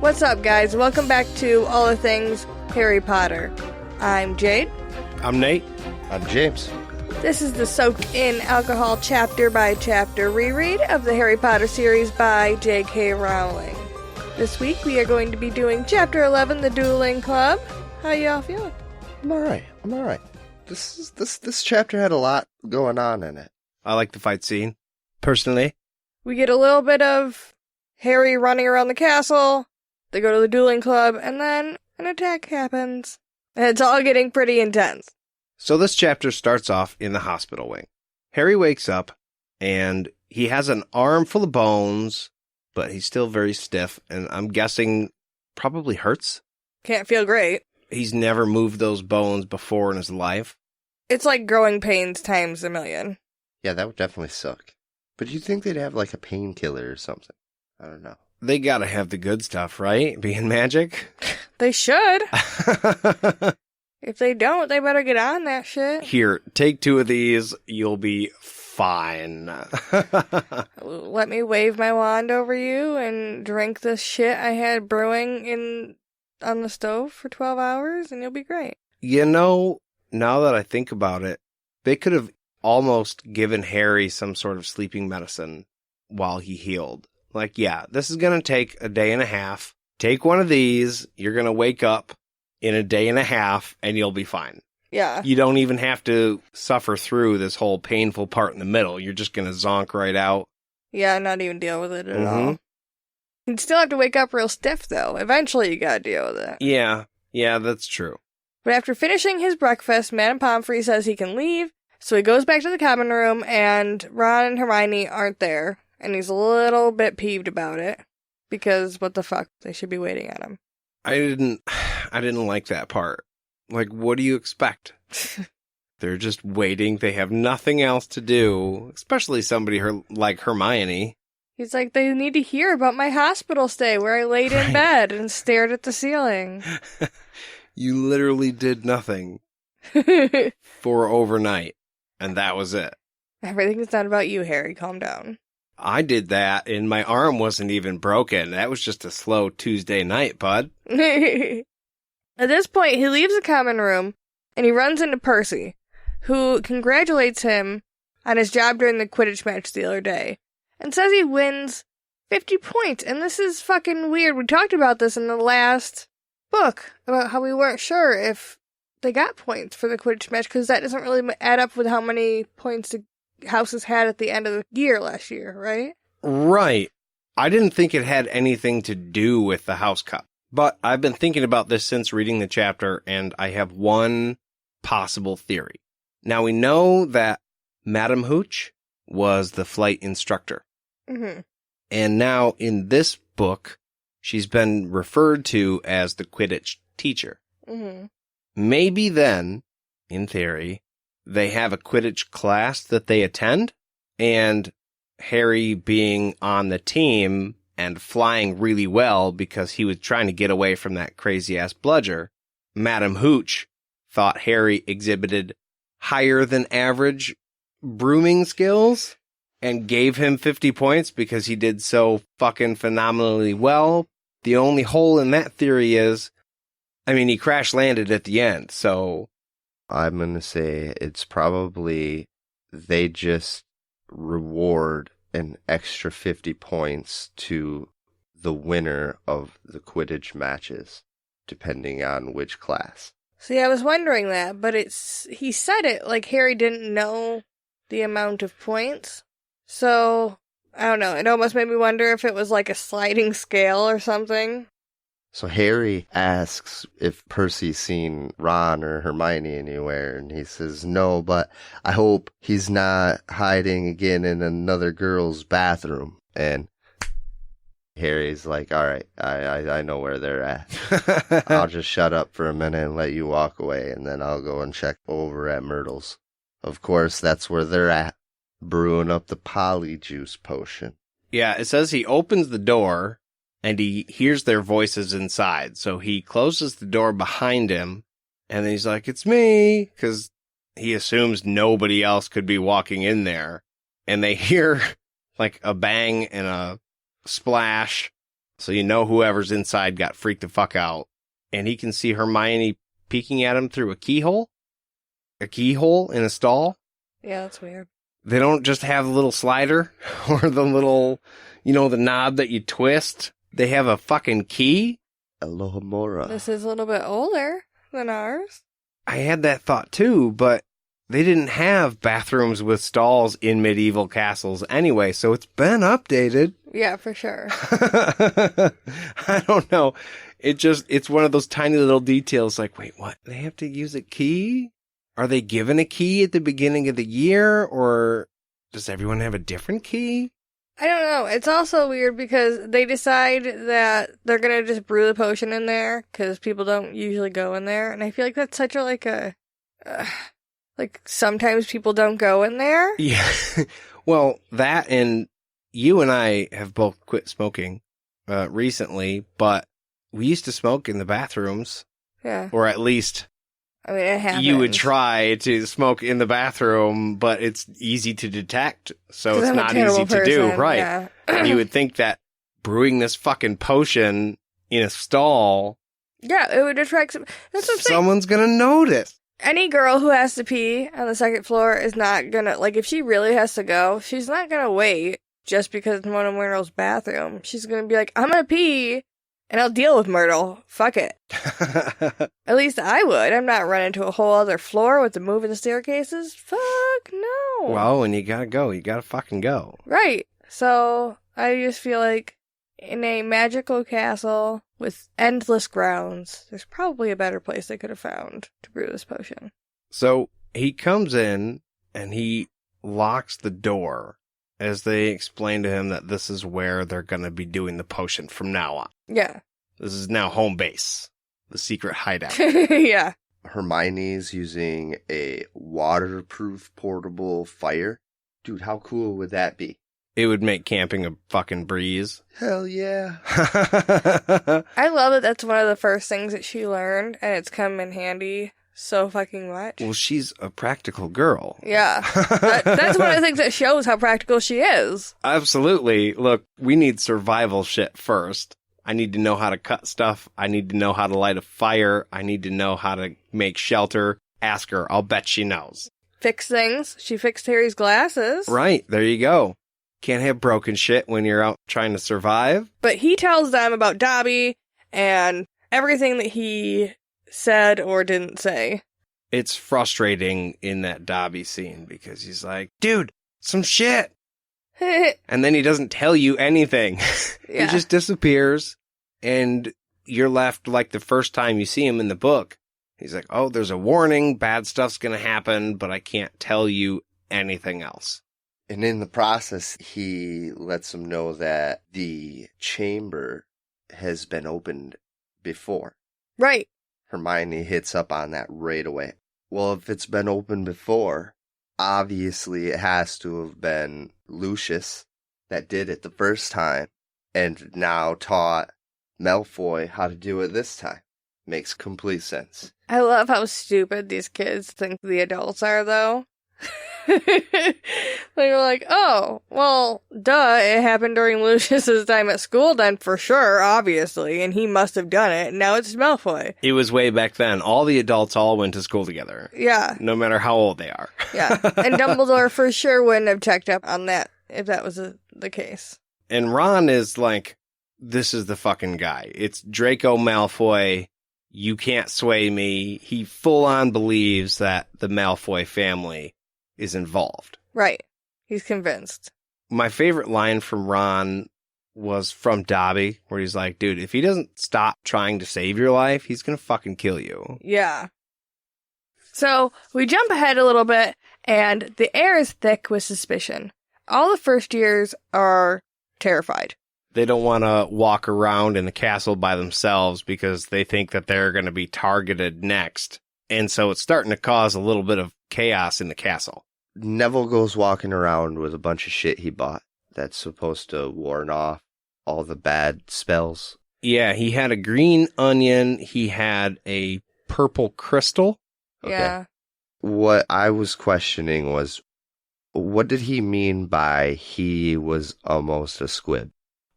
What's up, guys? Welcome back to All the Things Harry Potter. I'm Jade. I'm Nate. I'm James. This is the Soaked in Alcohol chapter by chapter reread of the Harry Potter series by J.K. Rowling. This week we are going to be doing chapter 11, the Dueling Club. How y'all feeling? I'm alright. This chapter had a lot going on in it. I like the fight scene, personally. We get a little bit of Harry running around the castle. They go to the Dueling Club, and then an attack happens. And it's all getting pretty intense. So this chapter starts off in the hospital wing. Harry wakes up, and he has an arm full of bones, but he's still very stiff, and I'm guessing probably hurts. Can't feel great. He's never moved those bones before in his life. It's like growing pains times a million. Yeah, that would definitely suck. But you'd think they'd have like a painkiller or something. I don't know. They gotta have the good stuff, right? Being magic. They should. If they don't, they better get on that shit. Here, take 2 of these. You'll be fine. Let me wave my wand over you and drink this shit I had brewing on the stove for 12 hours, and you'll be great. You know, now that I think about it, they could have almost given Harry some sort of sleeping medicine while he healed. Like, yeah, this is going to take a day and a half. Take one of these. You're going to wake up in a day and a half, and you'll be fine. Yeah. You don't even have to suffer through this whole painful part in the middle. You're just going to zonk right out. Yeah, not even deal with it at all. You'd still have to wake up real stiff, though. Eventually, you gotta deal with it. Yeah, that's true. But after finishing his breakfast, Madame Pomfrey says he can leave, so he goes back to the common room, and Ron and Hermione aren't there, and he's a little bit peeved about it, because what the fuck, they should be waiting on him. I didn't like that part. Like, what do you expect? They're just waiting. They have nothing else to do, especially somebody like Hermione. He's like, they need to hear about my hospital stay where I laid in bed and stared at the ceiling. You literally did nothing for overnight, and that was it. Everything's not about you, Harry. Calm down. I did that, and my arm wasn't even broken. That was just a slow Tuesday night, bud. At this point, he leaves the common room, and he runs into Percy, who congratulates him on his job during the Quidditch match the other day, and says he wins 50 points, and this is fucking weird. We talked about this in the last book, about how we weren't sure if they got points for the Quidditch match, because that doesn't really add up with how many points the houses had at the end of the year last year, right? Right. I didn't think it had anything to do with the House Cup, but I've been thinking about this since reading the chapter, and I have one possible theory. Now, we know that Madame Hooch was the flight instructor. Mm-hmm. And now, in this book, she's been referred to as the Quidditch teacher. Mm-hmm. Maybe then, in theory, they have a Quidditch class that they attend, and Harry being on the team and flying really well because he was trying to get away from that crazy-ass bludger, Madame Hooch thought Harry exhibited higher than average brooming skills and gave him 50 points because he did so fucking phenomenally well. The only hole in that theory is, he crash landed at the end, so I'm going to say it's probably they just reward an extra 50 points to the winner of the Quidditch matches, depending on which class. See, I was wondering that, but he said it like Harry didn't know the amount of points. So, I don't know. It almost made me wonder if it was like a sliding scale or something. So Harry asks if Percy's seen Ron or Hermione anywhere, and he says no, but I hope he's not hiding again in another girl's bathroom. And Harry's like, all right, I know where they're at. I'll just shut up for a minute and let you walk away, and then I'll go and check over at Myrtle's. Of course, that's where they're at, brewing up the polyjuice potion. Yeah, it says he opens the door, and he hears their voices inside. So he closes the door behind him, and then he's like, it's me, because he assumes nobody else could be walking in there. And they hear like a bang and a splash, So you know whoever's inside got freaked the fuck out. And he can see Hermione peeking at him through a keyhole. A keyhole in a stall. Yeah, that's weird. They don't just have the little slider or the little, the knob that you twist. They have a fucking key. Alohomora. This is a little bit older than ours. I had that thought too, but they didn't have bathrooms with stalls in medieval castles anyway, so it's been updated. Yeah, for sure. I don't know. It's one of those tiny little details like, wait, what? They have to use a key? Are they given a key at the beginning of the year, or does everyone have a different key? I don't know. It's also weird because they decide that they're going to just brew the potion in there because people don't usually go in there. And I feel like that's such a, sometimes people don't go in there. Yeah. Well, that and you and I have both quit smoking recently, but we used to smoke in the bathrooms. Yeah. Or at least I mean, it happens. you would try to smoke in the bathroom, but it's easy to detect, so it's not easy to do. Right. Yeah. You would think that brewing this fucking potion in a stall, yeah, it would attract some. That's what I'm saying. someone's gonna notice. Any girl who has to pee on the second floor is not gonna, if she really has to go, she's not gonna wait just because it's one of Myrtle's bathroom. She's gonna be like, I'm gonna pee, and I'll deal with Myrtle. Fuck it. At least I would. I'm not running to a whole other floor with the moving staircases. Fuck no. Well, when you gotta go, you gotta fucking go. Right. So, I just feel like in a magical castle with endless grounds, there's probably a better place they could have found to brew this potion. So, he comes in, and he locks the door as they explain to him that this is where they're gonna be doing the potion from now on. Yeah. This is now home base. The secret hideout. Yeah. Hermione's using a waterproof portable fire. Dude, how cool would that be? It would make camping a fucking breeze. Hell yeah. I love that that's one of the first things that she learned, and it's come in handy so fucking much. Well, she's a practical girl. Yeah. That's one of the things that shows how practical she is. Absolutely. Look, we need survival shit first. I need to know how to cut stuff. I need to know how to light a fire. I need to know how to make shelter. Ask her. I'll bet she knows. Fix things. She fixed Harry's glasses. Right. There you go. Can't have broken shit when you're out trying to survive. But he tells them about Dobby and everything that he said or didn't say. It's frustrating in that Dobby scene because he's like, dude, some shit. And then he doesn't tell you anything. Yeah. He just disappears, and you're left like the first time you see him in the book. He's like, oh, there's a warning, bad stuff's gonna happen, but I can't tell you anything else. And in the process, he lets them know that the chamber has been opened before. Right. Hermione hits up on that right away. Well, if it's been opened before, obviously it has to have been Lucius that did it the first time and now taught Malfoy how to do it this time. Makes complete sense. I love how stupid these kids think the adults are, though. They were like, oh, well, duh, it happened during Lucius's time at school then, for sure, obviously, and he must have done it, and now it's Malfoy. It was way back then. All the adults all went to school together. Yeah. No matter how old they are. Yeah. And Dumbledore for sure wouldn't have checked up on that if that was the case. And Ron is like, this is the fucking guy. It's Draco Malfoy. You can't sway me. He full on believes that the Malfoy family is involved. Right. He's convinced. My favorite line from Ron was from Dobby, where he's like, dude, if he doesn't stop trying to save your life, he's gonna fucking kill you. Yeah. So, we jump ahead a little bit, and the air is thick with suspicion. All the first years are terrified. They don't want to walk around in the castle by themselves because they think that they're going to be targeted next. And so it's starting to cause a little bit of chaos in the castle. Neville goes walking around with a bunch of shit he bought that's supposed to warn off all the bad spells. Yeah, he had a green onion. He had a purple crystal. Okay. Yeah. What I was questioning was, what did he mean by he was almost a squib?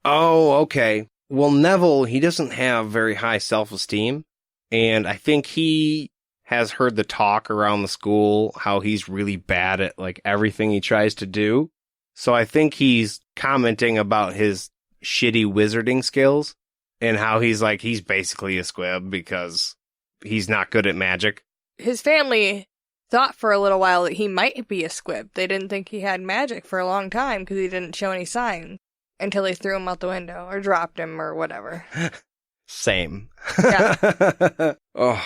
Oh, okay. Well, Neville, he doesn't have very high self-esteem, and I think he has heard the talk around the school how he's really bad at like everything he tries to do. So I think he's commenting about his shitty wizarding skills and how he's basically a squib because he's not good at magic. His family thought for a little while that he might be a squib. They didn't think he had magic for a long time because he didn't show any signs until they threw him out the window or dropped him or whatever. Same. Yeah. Oh.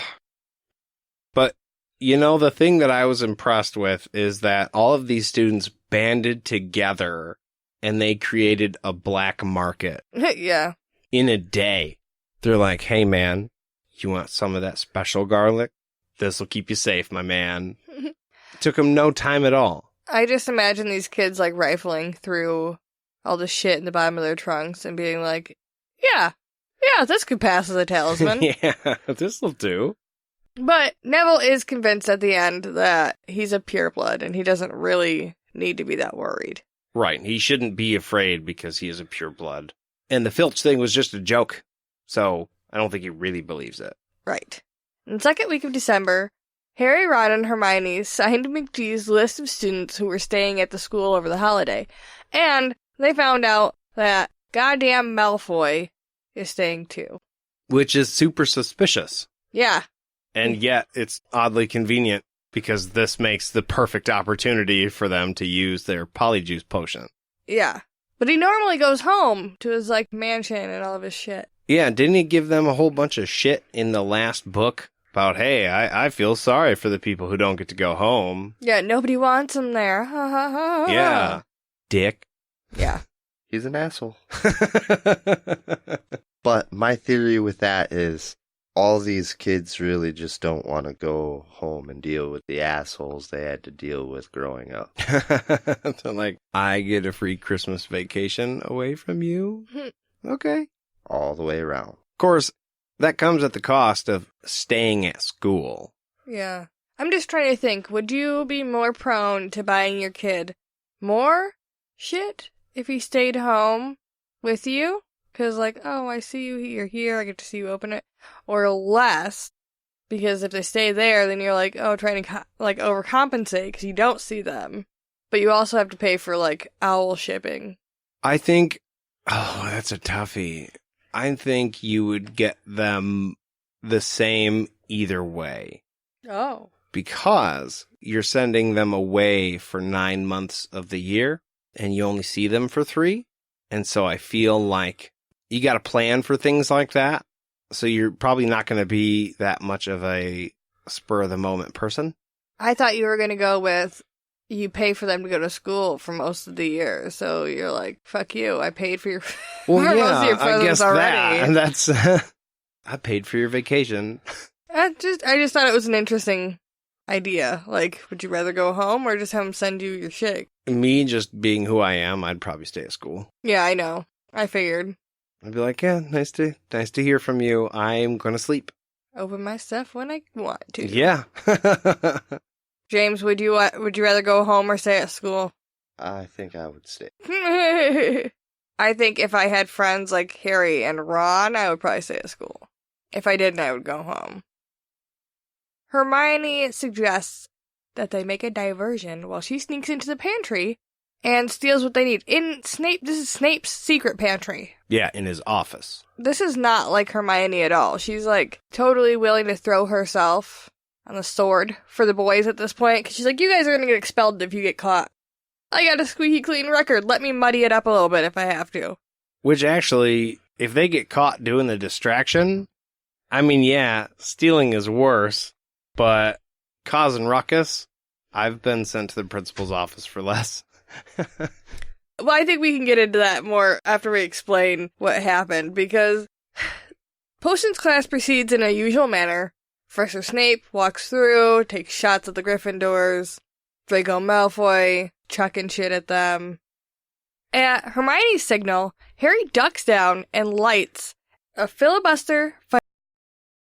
But, the thing that I was impressed with is that all of these students banded together and they created a black market. Yeah. In a day. They're like, hey, man, you want some of that special garlic? This will keep you safe, my man. It took them no time at all. I just imagine these kids rifling through all the shit in the bottom of their trunks and being like, yeah, this could pass as a talisman. Yeah, this'll do. But Neville is convinced at the end that he's a pureblood and he doesn't really need to be that worried. Right, he shouldn't be afraid because he is a pureblood. And the Filch thing was just a joke, so I don't think he really believes it. Right. In the second week of December, Harry, Ron, and Hermione signed McGee's list of students who were staying at the school over the holiday, and they found out that goddamn Malfoy is staying too. Which is super suspicious. Yeah. And yet, it's oddly convenient because this makes the perfect opportunity for them to use their polyjuice potion. Yeah. But he normally goes home to his, mansion and all of his shit. Yeah, didn't he give them a whole bunch of shit in the last book about, hey, I feel sorry for the people who don't get to go home? Yeah, nobody wants him there. Ha ha ha. Yeah. Dick. Yeah. He's an asshole. But my theory with that is all these kids really just don't want to go home and deal with the assholes they had to deal with growing up. So I get a free Christmas vacation away from you? Okay. All the way around. Of course, that comes at the cost of staying at school. Yeah. I'm just trying to think, would you be more prone to buying your kid more shit if he stayed home with you? Because, oh, I see you're here, I get to see you open it. Or less, because if they stay there, then you're trying to, overcompensate because you don't see them. But you also have to pay for, owl shipping. I think, that's a toughie. I think you would get them the same either way. Oh. Because you're sending them away for 9 months of the year, and you only see them for 3. And so I feel like you got to plan for things like that. So you're probably not going to be that much of a spur-of-the-moment person. I thought you were going to go with you pay for them to go to school for most of the year. So you're like, fuck you, I paid for your well, for yeah, most of your presents I guess already. That's I paid for your vacation. I just thought it was an interesting idea. Would you rather go home or just have them send you your shit? Me just being who I am, I'd probably stay at school. Yeah, I know. I figured. I'd be like, yeah, nice to hear from you. I'm going to sleep. Open my stuff when I want to. Yeah. James, would you rather go home or stay at school? I think I would stay. I think if I had friends like Harry and Ron, I would probably stay at school. If I didn't, I would go home. Hermione suggests that they make a diversion while she sneaks into the pantry and steals what they need. This is Snape's secret pantry. Yeah, in his office. This is not like Hermione at all. She's totally willing to throw herself on the sword for the boys at this point. Because she's like, you guys are going to get expelled if you get caught. I got a squeaky clean record. Let me muddy it up a little bit if I have to. Which actually, if they get caught doing the distraction, I mean, yeah, stealing is worse. But causing ruckus, I've been sent to the principal's office for less. Well, I think we can get into that more after we explain what happened, because potions class proceeds in a usual manner. Professor Snape walks through, takes shots at the Gryffindors, Draco Malfoy chucking shit at them. At Hermione's signal, Harry ducks down and lights a filibuster